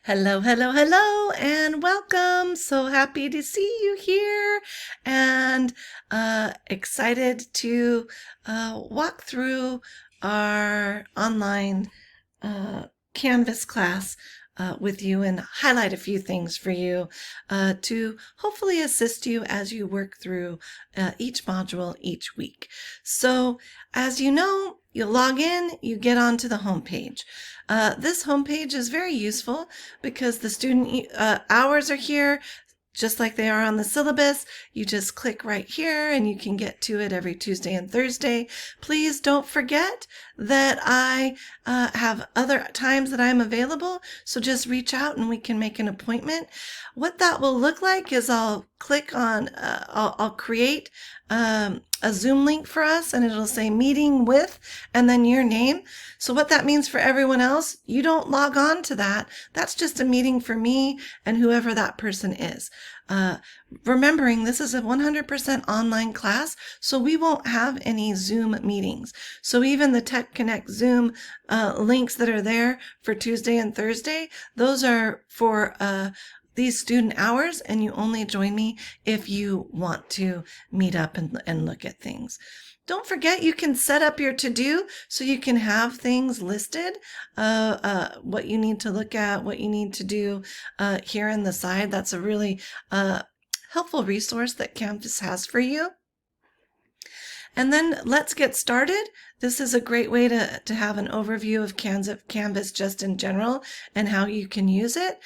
Hello, hello, hello, and welcome. So happy to see you here and excited to walk through our online uh, Canvas class with you and highlight a few things for you to hopefully assist you as you work through each module each week. So, as you know, you log in, you get onto the homepage. This homepage is very useful because the student hours are here just like they are on the syllabus. You just click right here and you can get to it every Tuesday and Thursday. Please don't forget that I have other times that I'm available, so just reach out and we can make an appointment. What that will look like is I'll click on, I'll create a Zoom link for us and it'll say meeting with and then your name. So what that means for everyone else, you don't log on to that. That's just a meeting for me and whoever that person is. Uh, Remembering this is a 100% online class, so we won't have any Zoom meetings. So even the Tech Connect Zoom links that are there for Tuesday and Thursday, those are for these student hours, and you only join me if you want to meet up and look at things. Don't forget you can set up your to-do so you can have things listed, what you need to look at, what you need to do here in the side. That's a really helpful resource that Canvas has for you. And then let's get started. This is a great way to have an overview of Canvas just in general and how you can use it.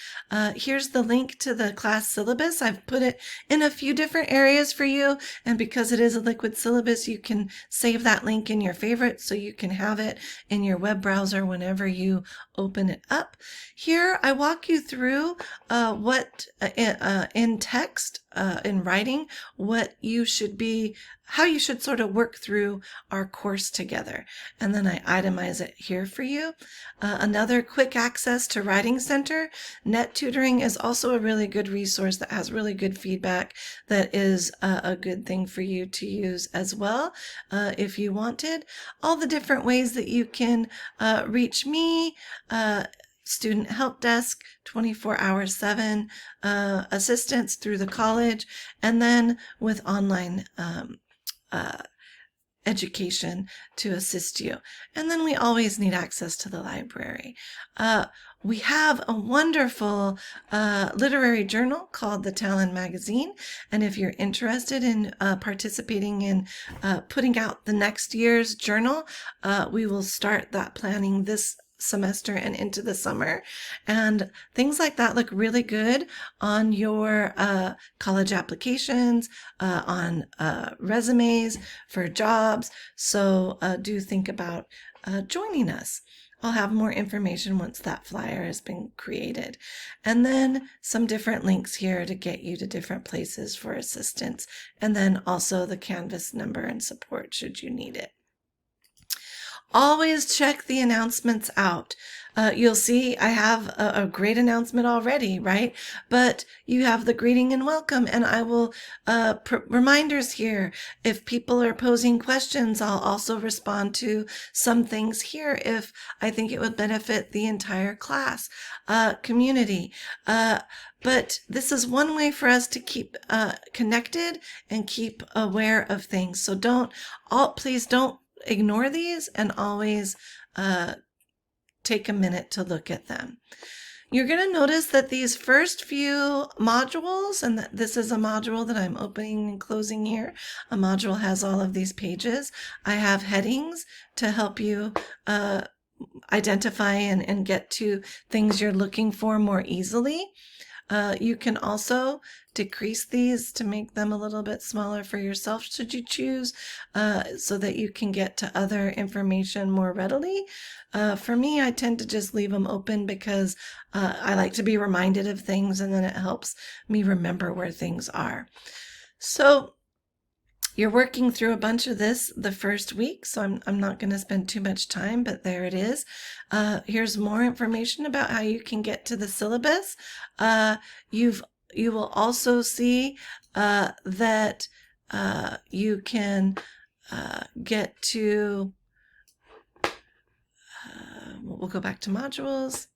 Here's the link to the class syllabus. I've put it in a few different areas for you, and because it is a liquid syllabus, you can save that link in your favorites so you can have it in your web browser whenever you open it up. Here I walk you through what in text, in writing, what you should be, how you should sort of work through our course together. And then I itemize it here for you. Another quick access to Writing Center. Net Tutoring is also a really good resource that has really good feedback that is a good thing for you to use as well if you wanted. All the different ways that you can reach me, student help desk 24 hours 7 assistance through the college, and then with online education to assist you. And then we always need access to the library. We have a wonderful literary journal called the Talon Magazine. And if you're interested in participating in putting out the next year's journal, we will start that planning this semester and into the summer, and things like that look really good on your college applications, on resumes for jobs. So do think about joining us. I'll have more information once that flyer has been created. And then some different links here to get you to different places for assistance, and then also the Canvas number and support should you need it. Always check the announcements out. You'll see I have a great announcement already, right? But you have the greeting and welcome, and I will reminders here. If people are posing questions, I'll also respond to some things here if I think it would benefit the entire class community. But this is one way for us to keep connected and keep aware of things. So please don't ignore these, and always take a minute to look at them. You're going to notice that these first few modules, and that this is a module that I'm opening and closing here. A module has all of these pages. I have headings to help you identify and get to things you're looking for more easily. You can also decrease these to make them a little bit smaller for yourself should you choose, so that you can get to other information more readily. For me, I tend to just leave them open because I like to be reminded of things, and then it helps me remember where things are. So you're working through a bunch of this the first week, so I'm not going to spend too much time, but there it is. Here's more information about how you can get to the syllabus. You will also see that you can get to, we'll go back to modules.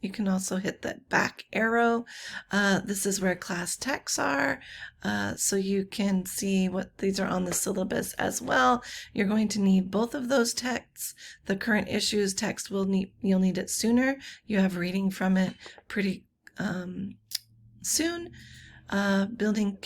You can also hit that back arrow. This is where class texts are, so you can see what these are on the syllabus as well. You're going to need both of those texts. The current issues text you'll need it sooner. You have reading from it pretty soon. Building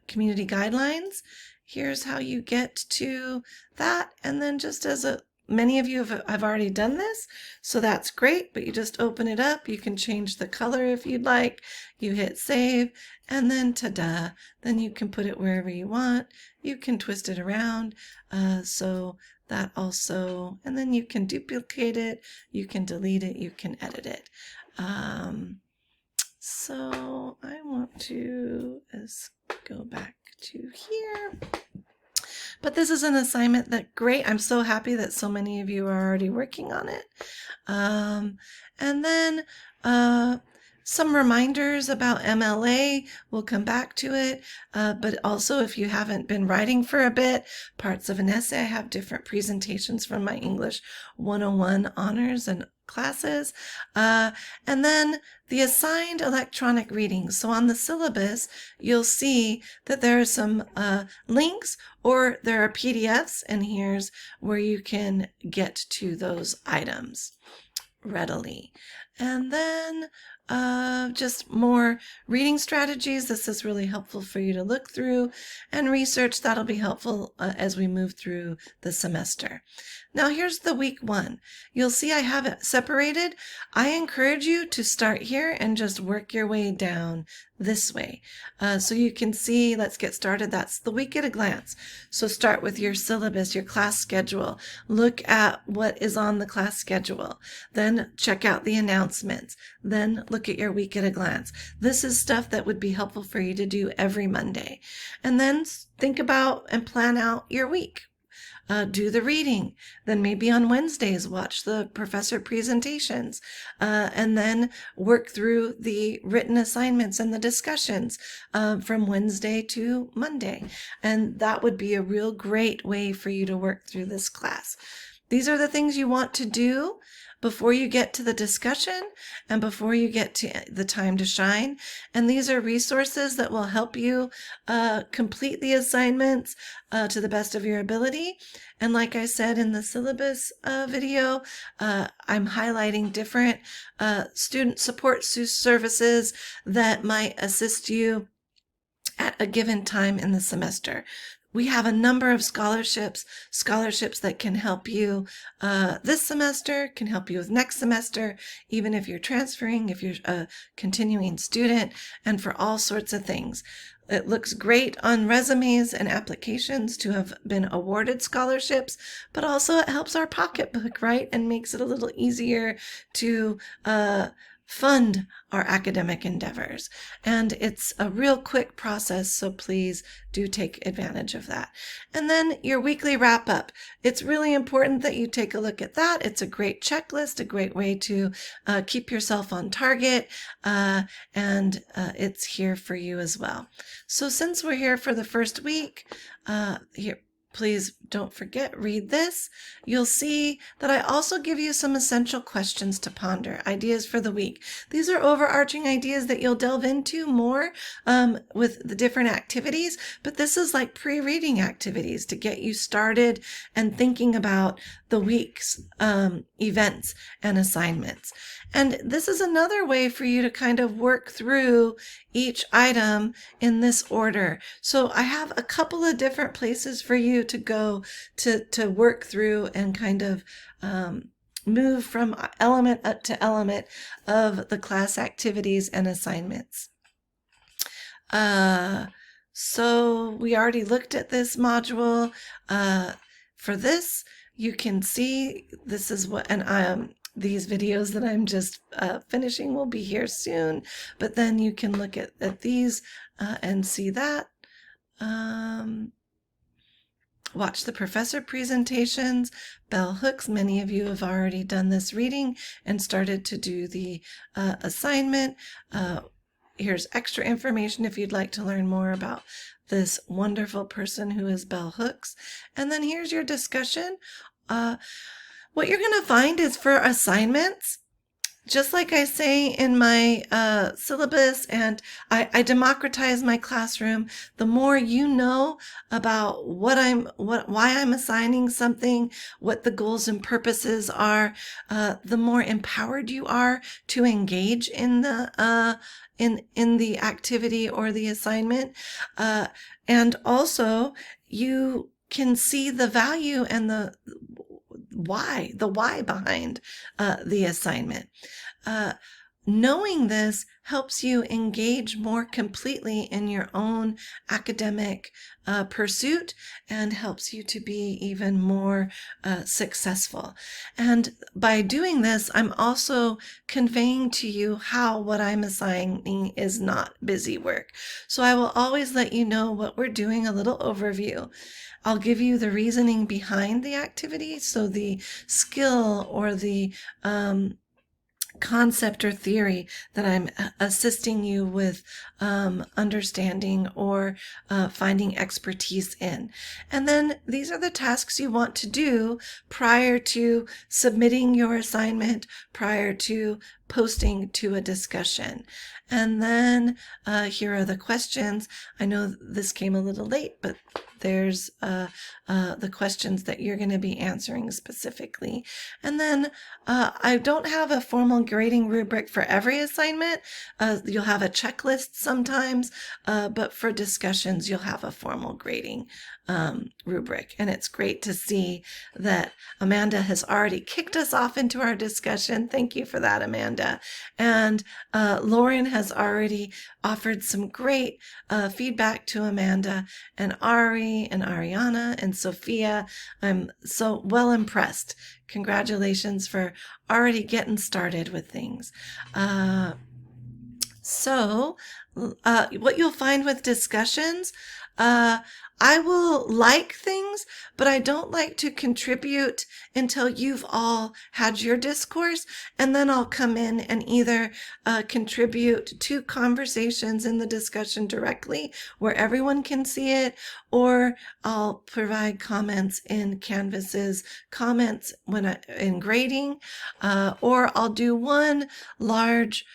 community guidelines. Here's how you get to that, and then just as many of you have already done this, so that's great, but you just open it up. You can change the color if you'd like. You hit save, and then ta-da, then you can put it wherever you want. You can twist it around, so that also, and then you can duplicate it, you can delete it, you can edit it. So I want to go back to here. But this is an assignment that, great, I'm so happy that so many of you are already working on it. And then some reminders about MLA, we'll come back to it, but also if you haven't been writing for a bit, parts of an essay, I have different presentations from my English 101 honors and classes, and then the assigned electronic readings. So on the syllabus, you'll see that there are some links or there are PDFs, and here's where you can get to those items readily. And then just more reading strategies. This is really helpful for you to look through, and research that'll be helpful as we move through the semester. Now here's the week 1. You'll see I have it separated. I encourage you to start here and just work your way down this way. So you can see, let's get started. That's the week at a glance. So start with your syllabus, your class schedule. Look at what is on the class schedule. Then check out the announcements. Then look at your week at a glance. This is stuff that would be helpful for you to do every Monday. And then think about and plan out your week. Do the reading. Then maybe on Wednesdays, watch the professor presentations, and then work through the written assignments and the discussions from Wednesday to Monday. And that would be a real great way for you to work through this class. These are the things you want to do before you get to the discussion and before you get to the time to shine. And these are resources that will help you complete the assignments to the best of your ability. And like I said in the syllabus video, I'm highlighting different student support services that might assist you at a given time in the semester. We have a number of scholarships that can help you this semester, can help you with next semester, even if you're transferring, if you're a continuing student, and for all sorts of things. It looks great on resumes and applications to have been awarded scholarships, but also it helps our pocketbook, right? And makes it a little easier to fund our academic endeavors. And it's a real quick process, so please do take advantage of that. And then your weekly wrap up. It's really important that you take a look at that. It's a great checklist, a great way to keep yourself on target, and it's here for you as well. So since we're here for the first week, please don't forget, read this. You'll see that I also give you some essential questions to ponder, ideas for the week. These are overarching ideas that you'll delve into more with the different activities, but this is like pre-reading activities to get you started and thinking about the week's events and assignments. And this is another way for you to kind of work through each item in this order. So I have a couple of different places for you to go to work through and kind of move from element up to element of the class activities and assignments. So we already looked at this module. For this, you can see this is what, and these videos that I'm just finishing will be here soon, but then you can look at these and see that. Watch the professor presentations, bell hooks. Many of you have already done this reading and started to do the assignment. Here's extra information if you'd like to learn more about this wonderful person who is Bell Hooks. And then here's your discussion. What you're going to find is for assignments, just like I say in my syllabus, and I democratize my classroom. The more you know about why I'm assigning something, what the goals and purposes are, the more empowered you are to engage in the activity or the assignment, and also you can see the value and the why behind the assignment. Uh, Knowing this helps you engage more completely in your own academic pursuit and helps you to be even more successful. And by doing this, I'm also conveying to you how what I'm assigning is not busy work. So I will always let you know what we're doing, a little overview. I'll give you the reasoning behind the activity, so the skill or the concept or theory that I'm assisting you with understanding or finding expertise in. And then these are the tasks you want to do prior to submitting your assignment, prior to posting to a discussion. And then here are the questions. I know this came a little late, but there's the questions that you're going to be answering specifically. And then I don't have a formal grading rubric for every assignment. You'll have a checklist sometimes, but for discussions, you'll have a formal grading rubric. And it's great to see that Amanda has already kicked us off into our discussion. Thank you for that, Amanda. And Lauren has already offered some great feedback to Amanda, and Ari and Ariana and Sophia. I'm so well impressed. Congratulations for already getting started with things. So what you'll find with discussions, I will like things, but I don't like to contribute until you've all had your discourse, and then I'll come in and either contribute to conversations in the discussion directly where everyone can see it, or I'll provide comments in Canvas's comments in grading, or I'll do one large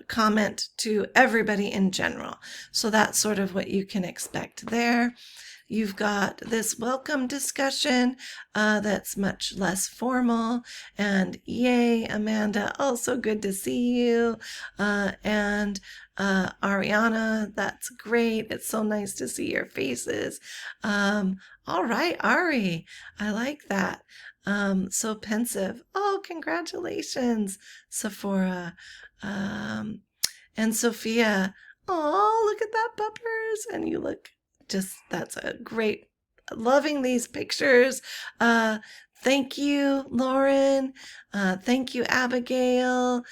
comment to everybody in general. So that's sort of what you can expect there. You've got this welcome discussion that's much less formal. And yay, Amanda, also good to see you. And Ariana, that's great. It's so nice to see your faces. All right, Ari, I like that. So pensive. Oh, congratulations, Sephora. And Sophia, oh, look at that, puppers. And you look that's a great, loving these pictures. Thank you, Lauren. Thank you, Abigail.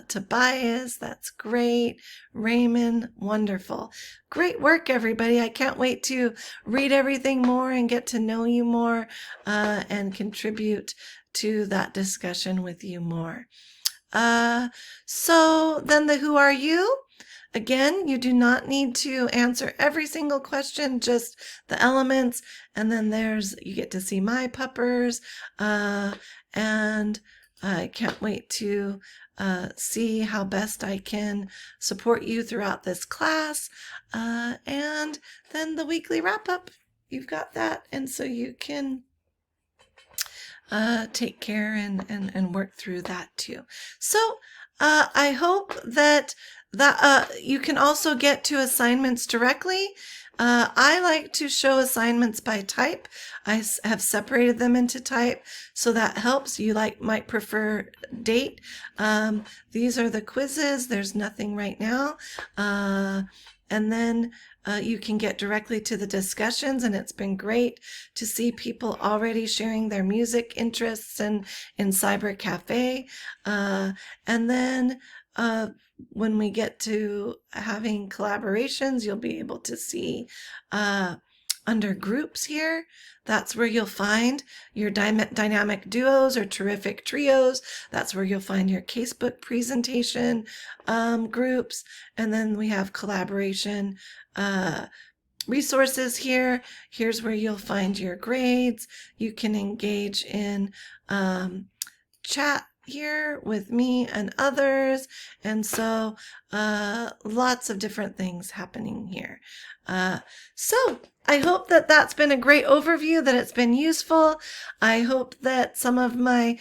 Tobias, that's great. Raymond, wonderful. Great work, everybody. I can't wait to read everything more and get to know you more and contribute to that discussion with you more. So then the who are you? Again, you do not need to answer every single question, just the elements. And then you get to see my puppers. And I can't wait to see how best I can support you throughout this class. And then the weekly wrap up, you've got that. And so you can take care and work through that too. So I hope that you can also get to assignments directly. I like to show assignments by type. I have separated them into type, so that helps. You might prefer date. These are the quizzes. There's nothing right now. And then you can get directly to the discussions, and it's been great to see people already sharing their music interests in Cyber Cafe. And then when we get to having collaborations, you'll be able to see under groups here. That's where you'll find your dynamic duos or terrific trios. That's where you'll find your casebook presentation groups. And then we have collaboration resources here. Here's where you'll find your grades. You can engage in chat here with me and others. And so lots of different things happening here. So I hope that that's been a great overview, that it's been useful. I hope that some of my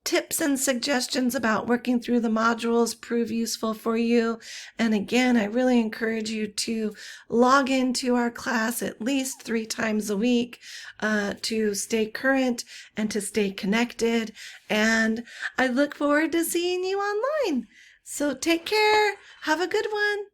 tips and suggestions about working through the modules prove useful for you. And again, I really encourage you to log into our class at least 3 times a week to stay current and to stay connected. And I look forward to seeing you online. So take care. Have a good one.